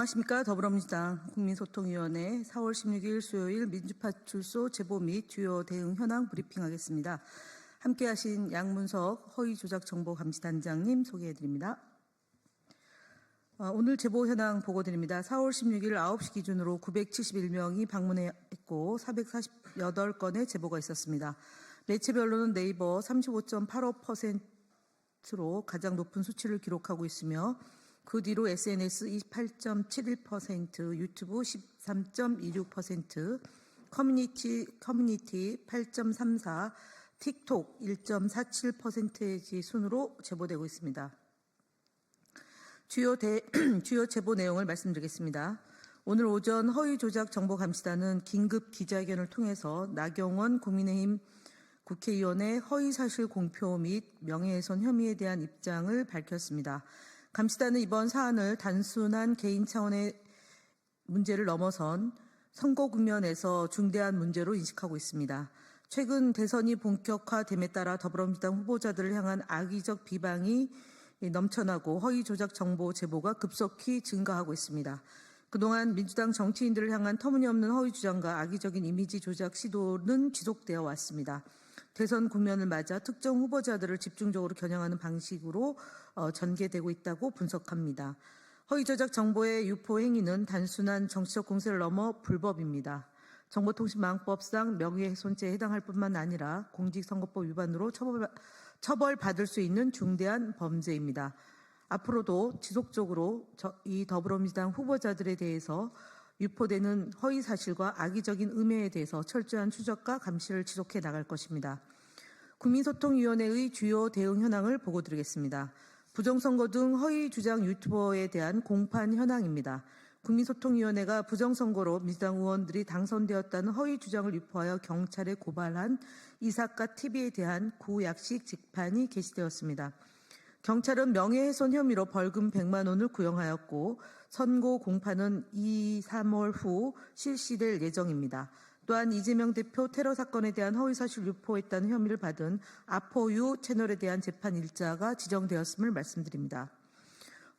안녕하십니까. 더불어민주당 국민소통위원회 4월 16일 수요일 민주파출소 제보 및 주요 대응 현황 브리핑하겠습니다. 함께하신 양문석 허위조작정보감시단장님 소개해드립니다. 오늘 제보 현황 보고드립니다. 4월 16일 9시 기준으로 971명이 방문했고 448건의 제보가 있었습니다. 매체별로는 네이버 35.85%로 가장 높은 수치를 기록하고 있으며 그 뒤로 SNS 28.71%, 유튜브 13.26%, 커뮤니티 8.34%, 틱톡 1.47%의 순으로 제보되고 있습니다. 주요 제보 내용을 말씀드리겠습니다. 오늘 오전 허위조작정보감시단은 긴급 기자회견을 통해서 나경원 국민의힘 국회의원의 허위사실 공표 및 명예훼손 혐의에 대한 입장을 밝혔습니다. 감시단은 이번 사안을 단순한 개인 차원의 문제를 넘어선 선거 국면에서 중대한 문제로 인식하고 있습니다. 최근 대선이 본격화됨에 따라 더불어민주당 후보자들을 향한 악의적 비방이 넘쳐나고 허위 조작 정보 제보가 급속히 증가하고 있습니다. 그동안 민주당 정치인들을 향한 터무니없는 허위 주장과 악의적인 이미지 조작 시도는 지속되어 왔습니다. 대선 국면을 맞아 특정 후보자들을 집중적으로 겨냥하는 방식으로 전개되고 있다고 분석합니다. 허위 조작 정보의 유포 행위는 단순한 정치적 공세를 넘어 불법입니다. 정보통신망법상 명예훼손죄에 해당할 뿐만 아니라 공직선거법 위반으로 처벌받을 수 있는 중대한 범죄입니다. 앞으로도 지속적으로 이 더불어민주당 후보자들에 대해서 유포되는 허위 사실과 악의적인 음해에 대해서 철저한 추적과 감시를 지속해 나갈 것입니다. 국민소통위원회의 주요 대응 현황을 보고드리겠습니다. 부정선거 등 허위 주장 유튜버에 대한 공판 현황입니다. 국민소통위원회가 부정선거로 민주당 의원들이 당선되었다는 허위 주장을 유포하여 경찰에 고발한 이사카 TV에 대한 구약식 직판이 게시되었습니다. 경찰은 명예훼손 혐의로 벌금 100만 원을 구형하였고 선고 공판은 2, 3월 후 실시될 예정입니다. 또한 이재명 대표 테러 사건에 대한 허위사실 유포했다는 혐의를 받은 아포유 채널에 대한 재판 일자가 지정되었음을 말씀드립니다.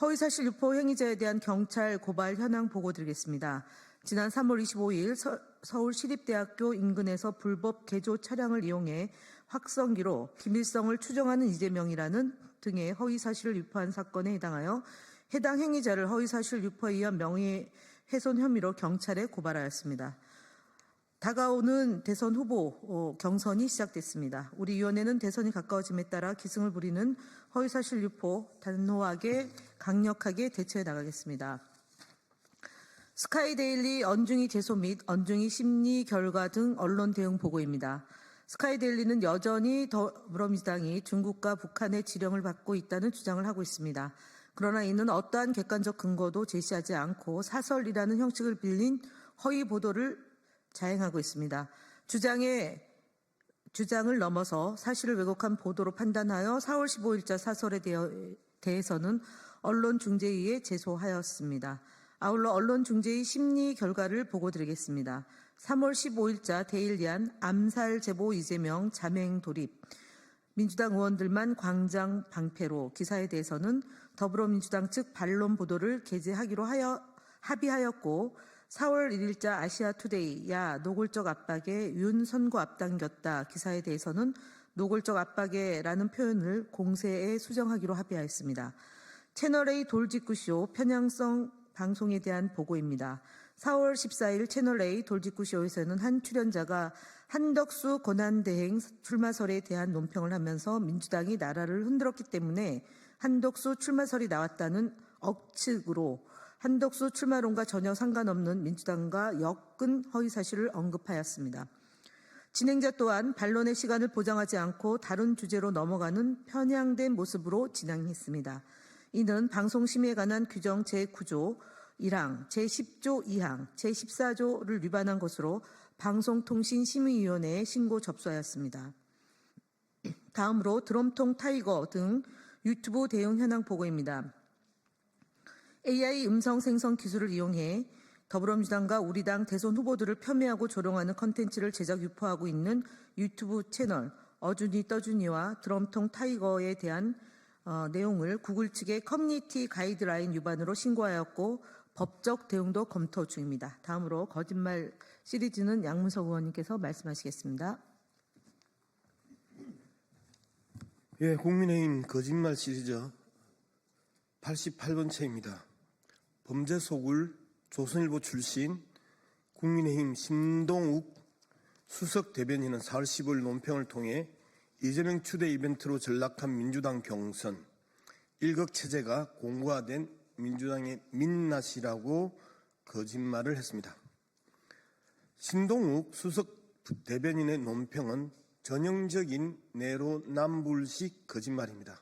허위사실 유포 행위자에 대한 경찰 고발 현황 보고드리겠습니다. 지난 3월 25일 서울시립대학교 인근에서 불법 개조 차량을 이용해 확성기로 김일성을 추정하는 이재명이라는 등의 허위사실을 유포한 사건에 해당하여 해당 행위자를 허위사실 유포에 의한 명예훼손 혐의로 경찰에 고발하였습니다. 다가오는 대선 후보 경선이 시작됐습니다. 우리 위원회는 대선이 가까워짐에 따라 기승을 부리는 허위사실 유포 단호하게 강력하게 대처해 나가겠습니다. 스카이데일리 언중이 제소 및 언중이 심리 결과 등 언론 대응 보고입니다. 스카이데일리는 여전히 더불어민주당이 중국과 북한의 지령을 받고 있다는 주장을 하고 있습니다. 그러나 이는 어떠한 객관적 근거도 제시하지 않고 사설이라는 형식을 빌린 허위 보도를 자행하고 있습니다. 주장을 넘어서 사실을 왜곡한 보도로 판단하여 4월 15일자 사설에 대해서는 언론중재위에 제소하였습니다. 아울러 언론중재위 심리 결과를 보고드리겠습니다. 3월 15일자 데일리안 암살 제보 이재명 자맹 돌입 민주당 의원들만 광장 방패로 기사에 대해서는 더불어민주당 측 반론 보도를 게재하기로 합의하였고 4월 1일자 아시아투데이 노골적 압박에 윤 선고 앞당겼다 기사에 대해서는 노골적 압박에라는 표현을 공세에 수정하기로 합의하였습니다. 채널A 돌직구쇼 편향성 방송에 대한 보고입니다. 4월 14일 채널A 돌직구쇼에서는 한 출연자가 한덕수 권한대행 출마설에 대한 논평을 하면서 민주당이 나라를 흔들었기 때문에 한덕수 출마설이 나왔다는 억측으로 한덕수 출마론과 전혀 상관없는 민주당과 엮은 허위사실을 언급하였습니다. 진행자 또한 반론의 시간을 보장하지 않고 다른 주제로 넘어가는 편향된 모습으로 진행했습니다. 이는 방송심의에 관한 규정 제9조 1항, 제10조 2항, 제14조를 위반한 것으로 방송통신심의위원회에 신고 접수하였습니다. 다음으로 드럼통 타이거 등 유튜브 대응 현황 보고입니다. AI 음성 생성 기술을 이용해 더불어민주당과 우리 당 대선 후보들을 폄훼하고 조롱하는 컨텐츠를 제작 유포하고 있는 유튜브 채널 어준이 떠준이와 드럼통 타이거에 대한 내용을 구글 측의 커뮤니티 가이드라인 위반으로 신고하였고 법적 대응도 검토 중입니다. 다음으로 거짓말 시리즈는 양문석 의원님께서 말씀하시겠습니다. 예, 국민의힘 거짓말 시리즈 88번째입니다. 범죄 속을 조선일보 출신 국민의힘 신동욱 수석 대변인은 4월 15일 논평을 통해 이재명 추대 이벤트로 전락한 민주당 경선, 일극체제가 공고화된 민주당의 민낯이라고 거짓말을 했습니다. 신동욱 수석 대변인의 논평은 전형적인 내로남불식 거짓말입니다.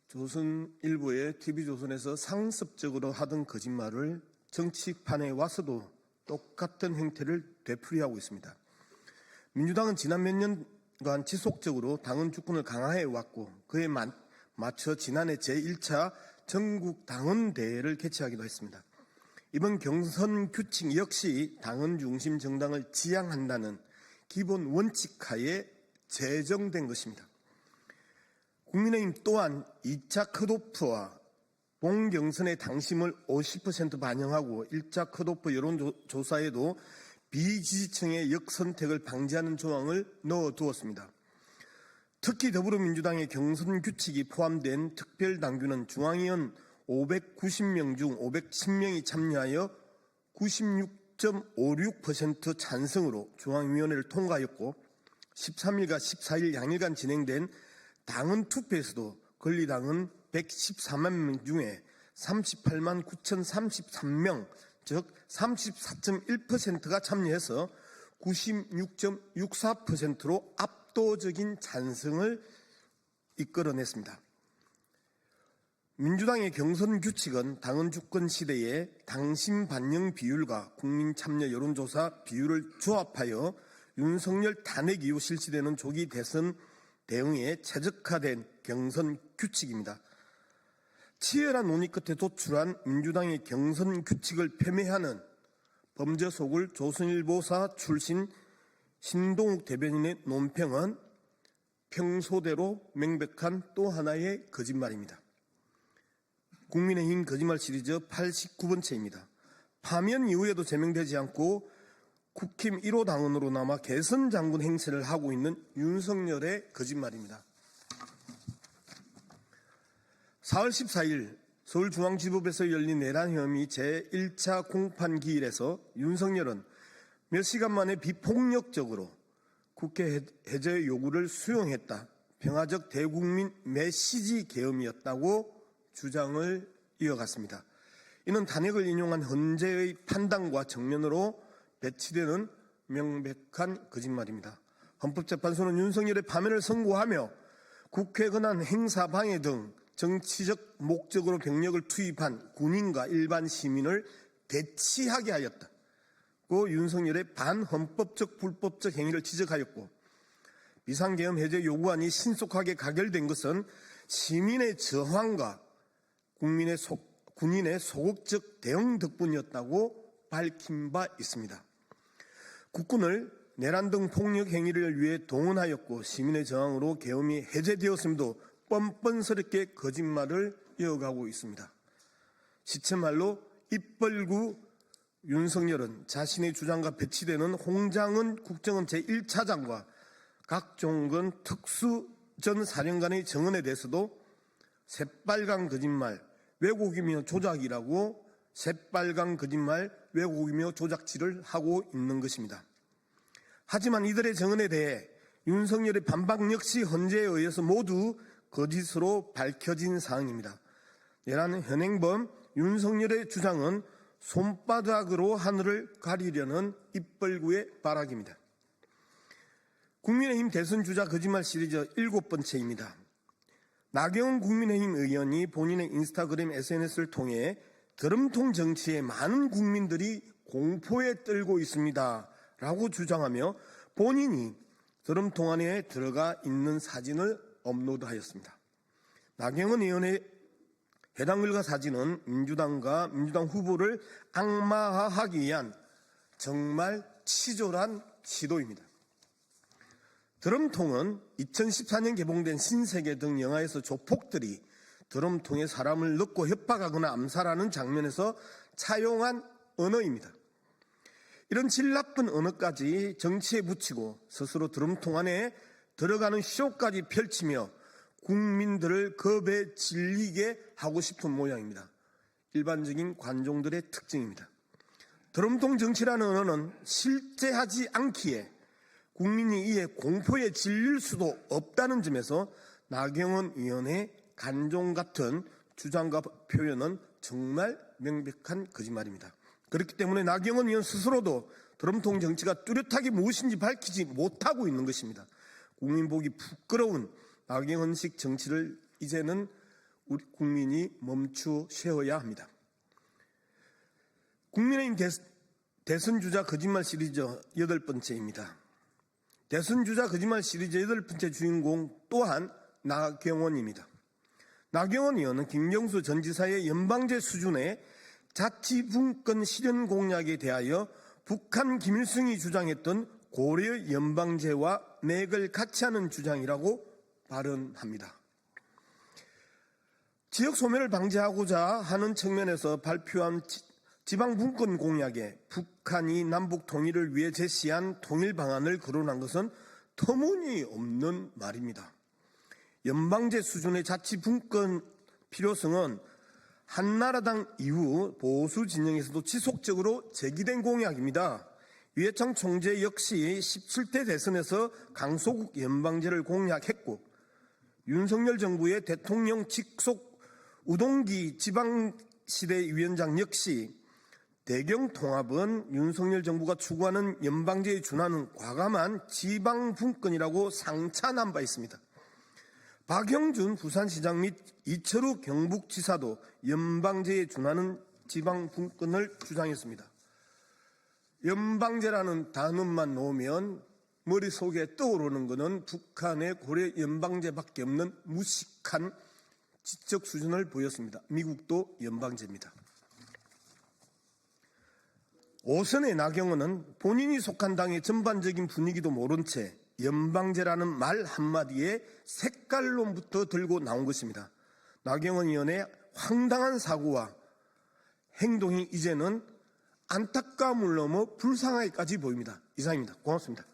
조선일보의 TV조선에서 상습적으로 하던 거짓말을 정치판에 와서도 똑같은 행태를 되풀이하고 있습니다. 민주당은 지난 몇 년간 지속적으로 당헌 주권을 강화해 왔고 그에 맞춰 지난해 제1차 전국 당헌대회를 개최하기도 했습니다. 이번 경선 규칙 역시 당헌 중심 정당을 지향한다는 기본 원칙하에 제정된 것입니다. 국민의힘 또한 2차 컷오프와 본경선의 당심을 50% 반영하고 1차 컷오프 여론조사에도 비지지층의 역선택을 방지하는 조항을 넣어두었습니다. 특히 더불어민주당의 경선 규칙이 포함된 특별당규는 중앙위원 590명 중 510명이 참여하여 96.56% 찬성으로 중앙위원회를 통과하였고 13일과 14일 양일간 진행된 당헌 투표에서도 권리당은 114만 명 중에 38만 9,033명, 즉 34.1%가 참여해서 96.64%로 압도적인 찬성을 이끌어냈습니다. 민주당의 경선 규칙은 당헌 주권 시대의 당심 반영 비율과 국민 참여 여론조사 비율을 조합하여 윤석열 탄핵 이후 실시되는 조기 대선 대응에 최적화된 경선 규칙입니다. 치열한 논의 끝에 도출한 민주당의 경선 규칙을 폄훼하는 범죄 속을 조선일보사 출신 신동욱 대변인의 논평은 평소대로 명백한 또 하나의 거짓말입니다. 국민의힘 거짓말 시리즈 89번째입니다. 파면 이후에도 제명되지 않고 국힘 1호 당원으로 남아 개선 장군 행세를 하고 있는 윤석열의 거짓말입니다. 4월 14일 서울중앙지법에서 열린 내란 혐의 제1차 공판기일에서 윤석열은 몇 시간 만에 비폭력적으로 국회 해제 요구를 수용했다. 평화적 대국민 메시지 계엄이었다고 주장을 이어갔습니다. 이는 탄핵을 인용한 헌재의 판단과 정면으로 배치되는 명백한 거짓말입니다. 헌법재판소는 윤석열의 파면을 선고하며 국회 권한 행사 방해 등 정치적 목적으로 병력을 투입한 군인과 일반 시민을 대치하게 하였다고 윤석열의 반헌법적 불법적 행위를 지적하였고 비상계엄 해제 요구안이 신속하게 가결된 것은 시민의 저항과 군인의 소극적 대응 덕분이었다고 밝힌 바 있습니다. 국군을 내란 등 폭력 행위를 위해 동원하였고 시민의 저항으로 계엄이 해제되었음에도 뻔뻔스럽게 거짓말을 이어가고 있습니다. 시체말로 입벌구 윤석열은 자신의 주장과 배치되는 홍장은 국정원 제1차장과 각종건 특수전 사령관의 정언에 대해서도 새빨간 거짓말, 왜곡이며 조작이라고 새빨간 거짓말, 왜곡이며 조작질을 하고 있는 것입니다. 하지만 이들의 정언에 대해 윤석열의 반박 역시 헌재에 의해서 모두 거짓으로 밝혀진 사항입니다. 내란 현행범 윤석열의 주장은 손바닥으로 하늘을 가리려는 입벌구의 발악입니다. 국민의힘 대선 주자 거짓말 시리즈 7번째입니다. 나경원 국민의힘 의원이 본인의 인스타그램 SNS를 통해 드럼통 정치에 많은 국민들이 공포에 떨고 있습니다 라고 주장하며 본인이 드럼통 안에 들어가 있는 사진을 업로드하였습니다. 나경원 의원의 해당 글과 사진은 민주당과 민주당 후보를 악마화하기 위한 정말 치졸한 시도입니다. 드럼통은 2014년 개봉된 신세계 등 영화에서 조폭들이 드럼통에 사람을 넣고 협박하거나 암살하는 장면에서 차용한 언어입니다. 이런 질 나쁜 언어까지 정치에 붙이고 스스로 드럼통 안에 들어가는 쇼까지 펼치며 국민들을 겁에 질리게 하고 싶은 모양입니다. 일반적인 관종들의 특징입니다. 드럼통 정치라는 언어는 실제하지 않기에 국민이 이에 공포에 질릴 수도 없다는 점에서 나경원 의원의 간종 같은 주장과 표현은 정말 명백한 거짓말입니다. 그렇기 때문에 나경원 의원 스스로도 드럼통 정치가 뚜렷하게 무엇인지 밝히지 못하고 있는 것입니다. 국민 보기 부끄러운 나경원식 정치를 이제는 우리 국민이 멈추셔야 합니다. 국민의힘 대선 주자 거짓말 시리즈 8번째입니다. 대선 주자 거짓말 시리즈 8번째 주인공 또한 나경원입니다. 나경원 의원은 김경수 전 지사의 연방제 수준의 자치분권 실현 공약에 대하여 북한 김일성이 주장했던 고려 연방제와 맥을 같이 하는 주장이라고 발언합니다. 지역 소멸을 방지하고자 하는 측면에서 발표한 지방분권 공약에 북한이 남북 통일을 위해 제시한 통일 방안을 거론한 것은 터무니없는 말입니다. 연방제 수준의 자치분권 필요성은 한나라당 이후 보수 진영에서도 지속적으로 제기된 공약입니다. 유해창 총재 역시 17대 대선에서 강소국 연방제를 공약했고 윤석열 정부의 대통령 직속 우동기 지방시대위원장 역시 대경통합은 윤석열 정부가 추구하는 연방제에 준하는 과감한 지방분권이라고 상찬한 바 있습니다. 박형준 부산시장 및 이철우 경북지사도 연방제에 준하는 지방분권을 주장했습니다. 연방제라는 단어만 놓으면 머릿속에 떠오르는 것은 북한의 고려 연방제밖에 없는 무식한 지적 수준을 보였습니다. 미국도 연방제입니다. 오선의 나경원은 본인이 속한 당의 전반적인 분위기도 모른 채 연방제라는 말 한마디에 색깔론부터 들고 나온 것입니다. 나경원 의원의 황당한 사고와 행동이 이제는 안타까움을 넘어 불쌍하게까지 보입니다. 이상입니다. 고맙습니다.